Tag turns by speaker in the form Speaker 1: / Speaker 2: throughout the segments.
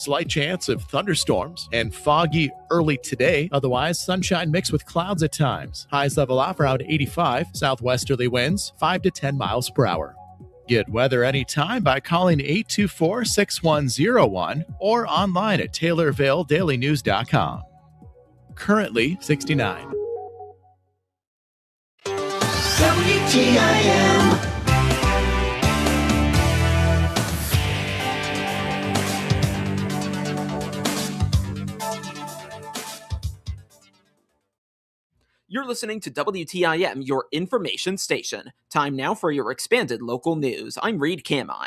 Speaker 1: Slight chance of thunderstorms and foggy early today. Otherwise, sunshine mixed with clouds at times. Highs level off around 85. Southwesterly winds 5 to 10 miles per hour. Get weather anytime by calling 824-6101 or online at TaylorvilleDailyNews.com. Currently 69.
Speaker 2: WTIM.
Speaker 3: You're listening to WTIM, your information station. Time now for your expanded local news. I'm Reed Kamai.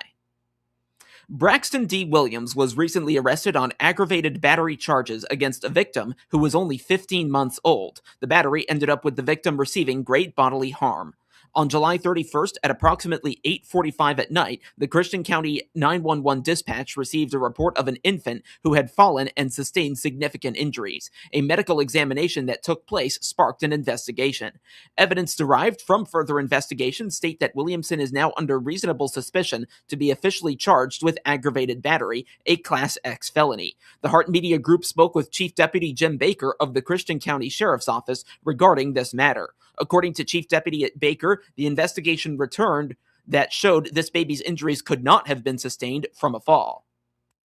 Speaker 3: Braxton D. Williams was recently arrested on aggravated battery charges against a victim who was only 15 months old. The battery ended up with the victim receiving great bodily harm. On July 31st at approximately 8:45 at night, the Christian County 911 dispatch received a report of an infant who had fallen and sustained significant injuries. A medical examination that took place sparked an investigation. Evidence derived from further investigation state that Williamson is now under reasonable suspicion to be officially charged with aggravated battery, a Class X felony. The Hart Media Group spoke with Chief Deputy Jim Baker of the Christian County Sheriff's Office regarding this matter. According to Chief Deputy Baker, the investigation returned that showed this baby's injuries could not have been sustained from a fall.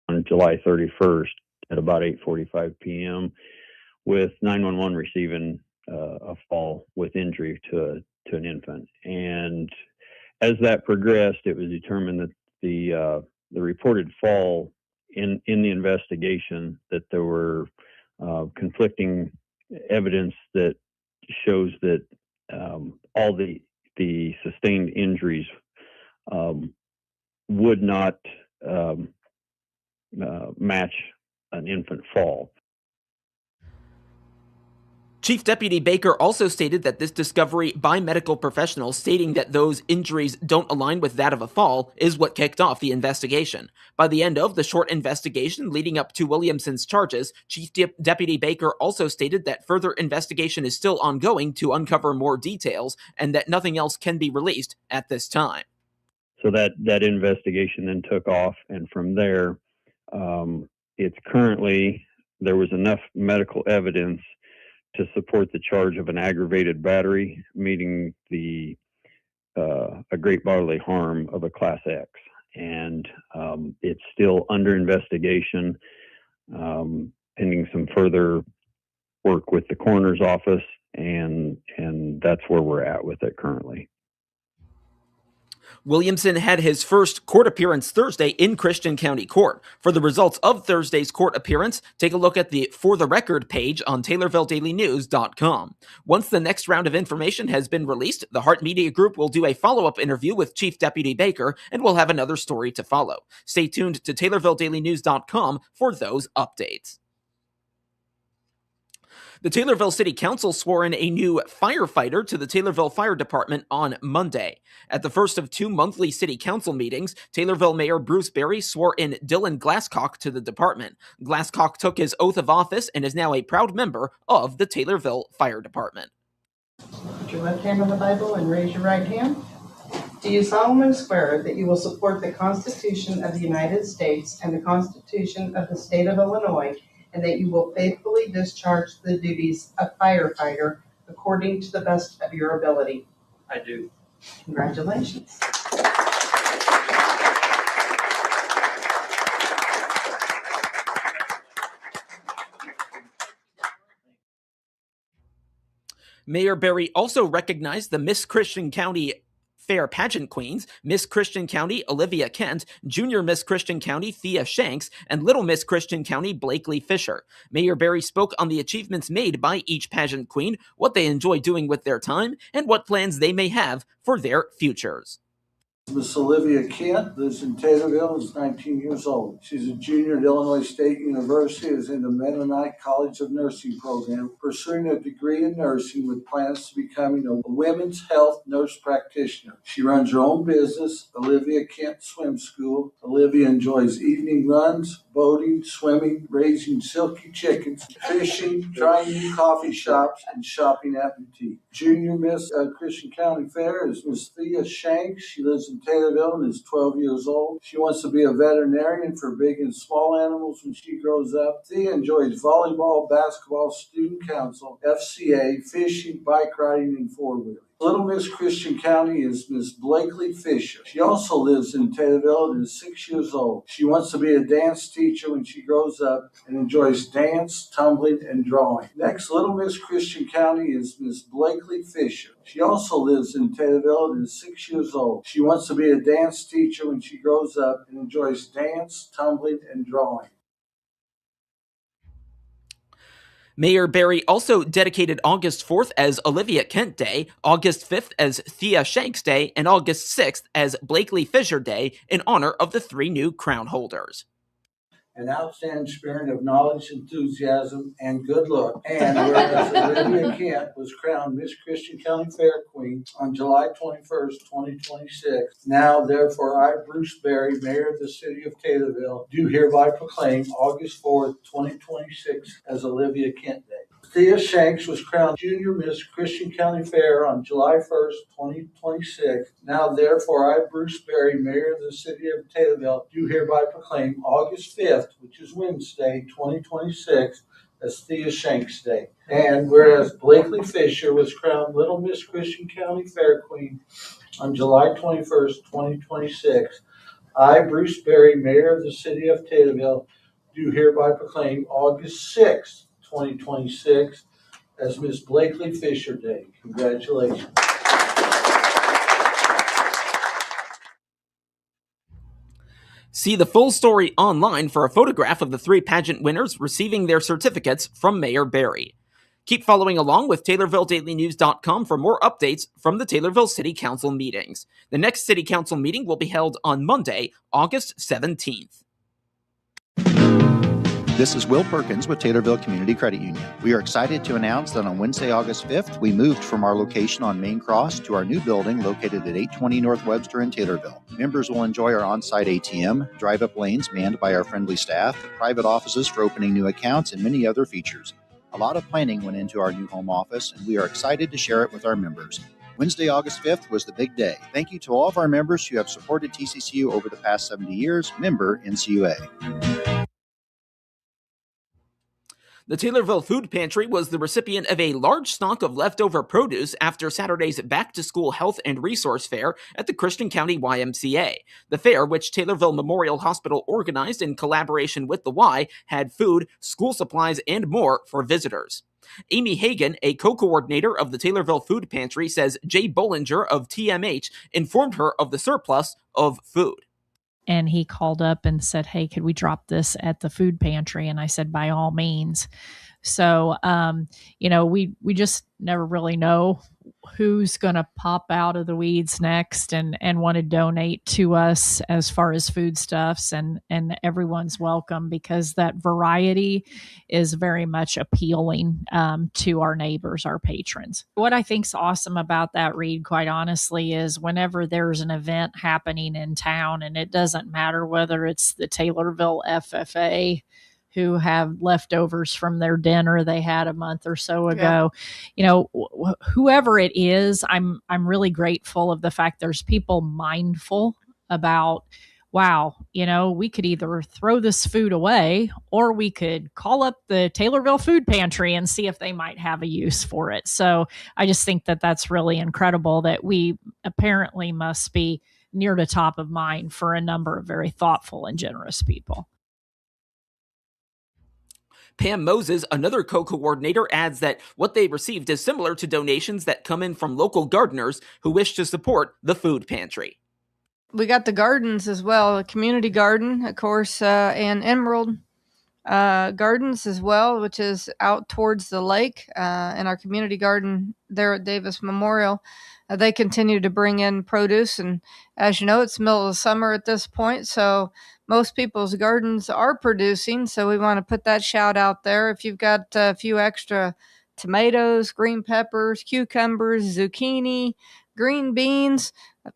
Speaker 4: On July 31st at about 8:45 p.m., with 911 receiving a fall with injury to an infant. And as that progressed, it was determined that the reported fall in the investigation, that there were conflicting evidence that shows that all the sustained injuries would not match an infant fall.
Speaker 3: Chief Deputy Baker also stated that this discovery by medical professionals stating that those injuries don't align with that of a fall is what kicked off the investigation. By the end of the short investigation leading up to Williamson's charges, Chief Deputy Baker also stated that further investigation is still ongoing to uncover more details and that nothing else can be released at this time.
Speaker 4: So that investigation then took off, and from there, it's currently, there was enough medical evidence to support the charge of an aggravated battery, meeting a great bodily harm of a Class X. And it's still under investigation, pending some further work with the coroner's office, and that's where we're at with it currently.
Speaker 3: Williamson had his first court appearance Thursday in Christian County Court. For the results of Thursday's court appearance, take a look at the For the Record page on TaylorvilleDailyNews.com. Once the next round of information has been released, the Hart Media Group will do a follow-up interview with Chief Deputy Baker, and we'll have another story to follow. Stay tuned to TaylorvilleDailyNews.com for those updates. The Taylorville City Council swore in a new firefighter to the Taylorville Fire Department on Monday. At the first of two monthly city council meetings, Taylorville Mayor Bruce Berry swore in Dylan Glasscock to the department. Glasscock took his oath of office and is now a proud member of the Taylorville Fire Department.
Speaker 5: Put your left hand on the Bible and raise your right hand. Do you solemnly swear that you will support the Constitution of the United States and the Constitution of the State of Illinois, and that you will faithfully discharge the duties of firefighter according to the best of your ability?
Speaker 6: I do.
Speaker 5: Congratulations.
Speaker 3: Mayor Berry also recognized the Miss Christian County Fair pageant queens, Miss Christian County Olivia Kent, Junior Miss Christian County Thea Shanks, and Little Miss Christian County Blakely Fisher. Mayor Berry spoke on the achievements made by each pageant queen, what they enjoy doing with their time, and what plans they may have for their futures.
Speaker 7: Miss Olivia Kent lives in Taylorville, is 19 years old. She's a junior at Illinois State University, is in the Mennonite College of Nursing program, pursuing a degree in nursing with plans to becoming a women's health nurse practitioner. She runs her own business, Olivia Kent Swim School. Olivia enjoys evening runs, boating, swimming, raising silky chickens, fishing, trying new coffee shops, and shopping at boutique. Junior Miss Christian County Fair is Miss Thea Shanks. She lives in Taylorville and is 12 years old. She wants to be a veterinarian for big and small animals when she grows up. Thea enjoys volleyball, basketball, student council, FCA, fishing, bike riding, and four-wheeling. Little Miss Christian County is Miss Blakely Fisher. She also lives in Taylorville and is 6 years old. She wants to be a dance teacher when she grows up and enjoys dance, tumbling, and drawing. Next, Little Miss Christian County is Miss Blakely Fisher. She also lives in Taylorville and is 6 years old. She wants to be a dance teacher when she grows up and enjoys dance, tumbling, and drawing.
Speaker 3: Mayor Berry also dedicated August 4th as Olivia Kent Day, August 5th as Thea Shanks Day, and August 6th as Blakely Fisher Day in honor of the 3 new crown holders.
Speaker 7: An outstanding spirit of knowledge, enthusiasm, and good luck. And whereas Olivia Kent was crowned Miss Christian County Fair Queen on July 21st, 2026, now therefore I, Bruce Berry, Mayor of the City of Taylorville, do hereby proclaim August 4th, 2026 as Olivia Kent Day. Thea Shanks was crowned Junior Miss Christian County Fair on July 1st, 2026. Now, therefore, I, Bruce Berry, Mayor of the City of Taylorville, do hereby proclaim August 5th, which is Wednesday, 2026, as Thea Shanks Day. And whereas Blakely Fisher was crowned Little Miss Christian County Fair Queen on July 21st, 2026, I, Bruce Berry, Mayor of the City of Taylorville, do hereby proclaim August 6th, 2026 as Miss Blakely Fisher Day. Congratulations.
Speaker 3: See the full story online for a photograph of the 3 pageant winners receiving their certificates from Mayor Berry. Keep following along with TaylorvilleDailyNews.com for more updates from the Taylorville City Council meetings. The next City Council meeting will be held on Monday, August 17th.
Speaker 2: This is Will Perkins with Taylorville Community Credit Union. We are excited to announce that on Wednesday, August 5th, we moved from our location on Main Cross to our new building located at 820 North Webster in Taylorville. Members will enjoy our on-site ATM, drive-up lanes manned by our friendly staff, private offices for opening new accounts, and many other features. A lot of planning went into our new home office, and we are excited to share it with our members. Wednesday, August 5th was the big day. Thank you to all of our members who have supported TCCU over the past 70 years. Member NCUA.
Speaker 3: The Taylorville Food Pantry was the recipient of a large stock of leftover produce after Saturday's back-to-school health and resource fair at the Christian County YMCA. The fair, which Taylorville Memorial Hospital organized in collaboration with the Y, had food, school supplies, and more for visitors. Amy Hagan, a co-coordinator of the Taylorville Food Pantry, says Jay Bollinger of TMH informed her of the surplus of food.
Speaker 6: And he called up and said, hey, could we drop this at the food pantry? And I said, by all means. So, we just never really know who's going to pop out of the weeds next and want to donate to us as far as foodstuffs, and everyone's welcome because that variety is very much appealing to our neighbors, our patrons. What I think's awesome about that, Reed, quite honestly, is whenever there's an event happening in town, and it doesn't matter whether it's the Taylorville FFA, who have leftovers from their dinner they had a month or so ago. Yeah. Whoever it is, I'm really grateful of the fact there's people mindful about, wow, we could either throw this food away or we could call up the Taylorville Food Pantry and see if they might have a use for it. So I just think that that's really incredible that we apparently must be near the top of mind for a number of very thoughtful and generous people.
Speaker 3: Pam Moses, another co-coordinator, adds that what they received is similar to donations that come in from local gardeners who wish to support the food pantry.
Speaker 8: We got the gardens as well, a community garden, of course, and Emerald Gardens as well, which is out towards the lake, and our community garden there at Davis Memorial. They continue to bring in produce, and as you know, it's the middle of the summer at this point, so most people's gardens are producing, so we want to put that shout out there. If you've got a few extra tomatoes, green peppers, cucumbers, zucchini, green beans,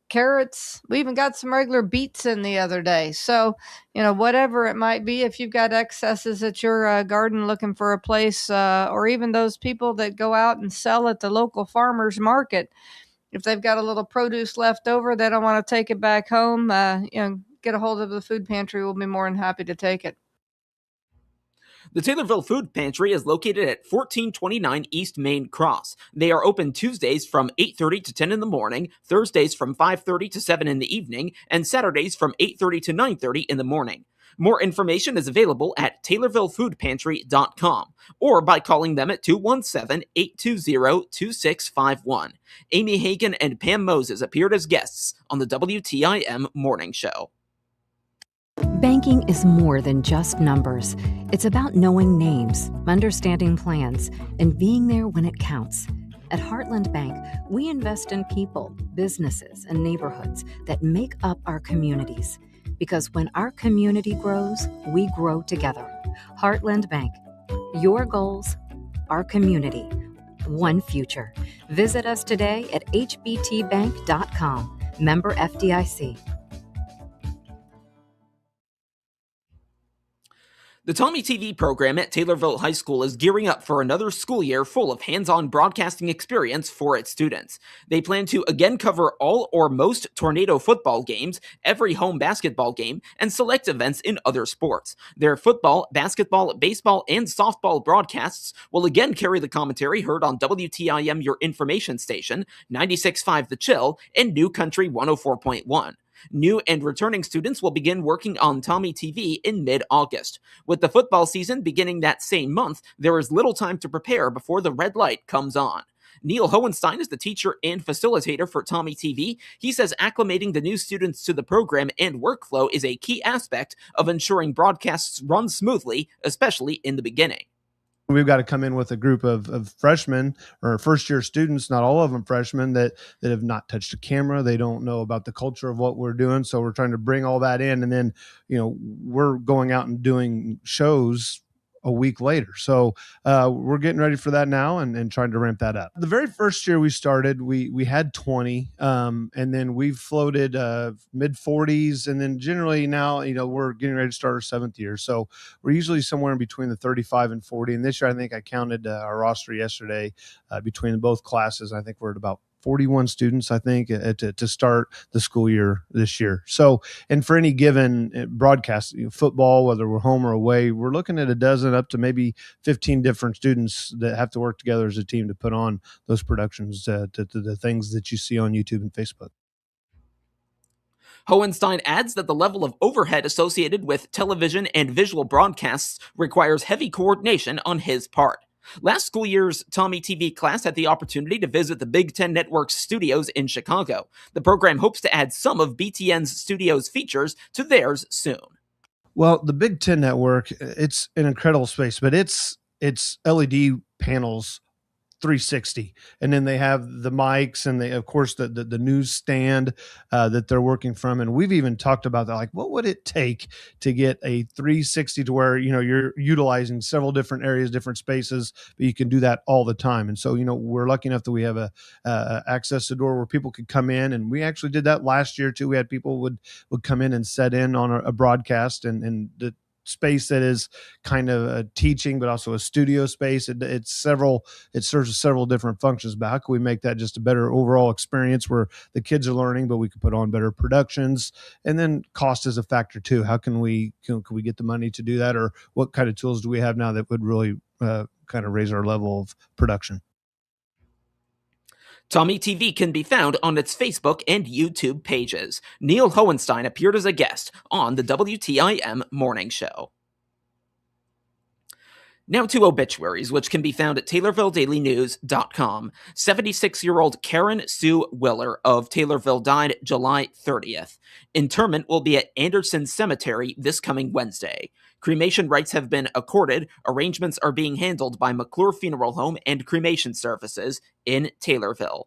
Speaker 8: carrots. We even got some regular beets in the other day. So, whatever it might be, if you've got excesses at your garden looking for a place, or even those people that go out and sell at the local farmer's market, if they've got a little produce left over, they don't want to take it back home, get a hold of the food pantry. We'll be more than happy to take it.
Speaker 3: The Taylorville Food Pantry is located at 1429 East Main Cross. They are open Tuesdays from 8:30 to 10 in the morning, Thursdays from 5:30 to 7 in the evening, and Saturdays from 8:30 to 9:30 in the morning. More information is available at TaylorvilleFoodPantry.com or by calling them at 217-820-2651. Amy Hagan and Pam Moses appeared as guests on the WTIM Morning Show.
Speaker 9: Banking is more than just numbers. It's about knowing names, understanding plans, and being there when it counts. At Heartland Bank, we invest in people, businesses, and neighborhoods that make up our communities. Because when our community grows, we grow together. Heartland Bank. Your goals, our community, one future. Visit us today at hbtbank.com. Member FDIC.
Speaker 3: The Tommy TV program at Taylorville High School is gearing up for another school year full of hands-on broadcasting experience for its students. They plan to again cover all or most Tornado football games, every home basketball game, and select events in other sports. Their football, basketball, baseball, and softball broadcasts will again carry the commentary heard on WTIM, your information station, 96.5 The Chill, and New Country 104.1. New and returning students will begin working on Tommy TV in mid-August. With the football season beginning that same month, there is little time to prepare before the red light comes on. Neil Hohenstein is the teacher and facilitator for Tommy TV. He says acclimating the new students to the program and workflow is a key aspect of ensuring broadcasts run smoothly, especially in the beginning.
Speaker 10: We've got to come in with a group of freshmen or first-year students, not all of them freshmen, that have not touched a camera. They don't know about the culture of what we're doing. So we're trying to bring all that in. And then, we're going out and doing shows a week later. So we're getting ready for that now and trying to ramp that up. The very first year we started, we had 20, and then we've floated mid 40s. And then generally now, we're getting ready to start our 7th year. So we're usually somewhere in between the 35 and 40. And this year, I think I counted our roster yesterday between both classes. I think we're at about 41 students, I think, to start the school year this year. So, and for any given broadcast, football, whether we're home or away, we're looking at a dozen up to maybe 15 different students that have to work together as a team to put on those productions to the things that you see on YouTube and Facebook.
Speaker 3: Hohenstein adds that the level of overhead associated with television and visual broadcasts requires heavy coordination on his part. Last school year's Tommy TV class had the opportunity to visit the Big Ten Network's studios in Chicago. The program hopes to add some of BTN's studios features to theirs soon.
Speaker 10: Well, the Big Ten Network, it's an incredible space, but it's LED panels 360, and then they have the mics and they, of course, the news stand that they're working from. And we've even talked about that, like, what would it take to get a 360 to where you're utilizing several different areas, different spaces, but you can do that all the time. And so we're lucky enough that we have a access to door where people could come in, and we actually did that last year too. We had people would come in and set in on a broadcast, and the space that is kind of a teaching, but also a studio space. It serves several different functions, but how can we make that just a better overall experience where the kids are learning, but we can put on better productions? And then cost is a factor too. How can we get the money to do that? Or what kind of tools do we have now that would really kind of raise our level of production?
Speaker 3: Tommy TV can be found on its Facebook and YouTube pages. Neil Hohenstein appeared as a guest on the WTIM Morning Show. Now to obituaries, which can be found at TaylorvilleDailyNews.com. 76-year-old Karen Sue Willer of Taylorville died July 30th. Interment will be at Anderson Cemetery this coming Wednesday. Cremation rights have been accorded. Arrangements are being handled by McClure Funeral Home and Cremation Services in Taylorville.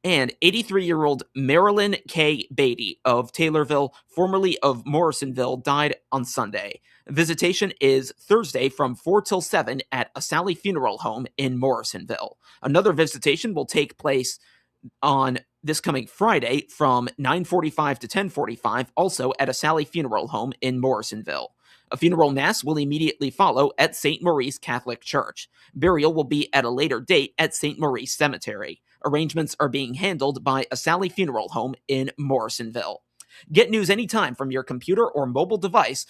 Speaker 3: And 83-year-old Marilyn K. Beatty of Taylorville, formerly of Morrisonville, died on Sunday. Visitation is Thursday from 4 till 7 at a Sally Funeral Home in Morrisonville. Another visitation will take place on this coming Friday from 9:45 to 10:45, also at a Sally Funeral Home in Morrisonville. A funeral mass will immediately follow at St. Maurice Catholic Church. Burial will be at a later date at St. Maurice Cemetery. Arrangements are being handled by a Sally Funeral Home in Morrisonville. Get news anytime from your computer or mobile device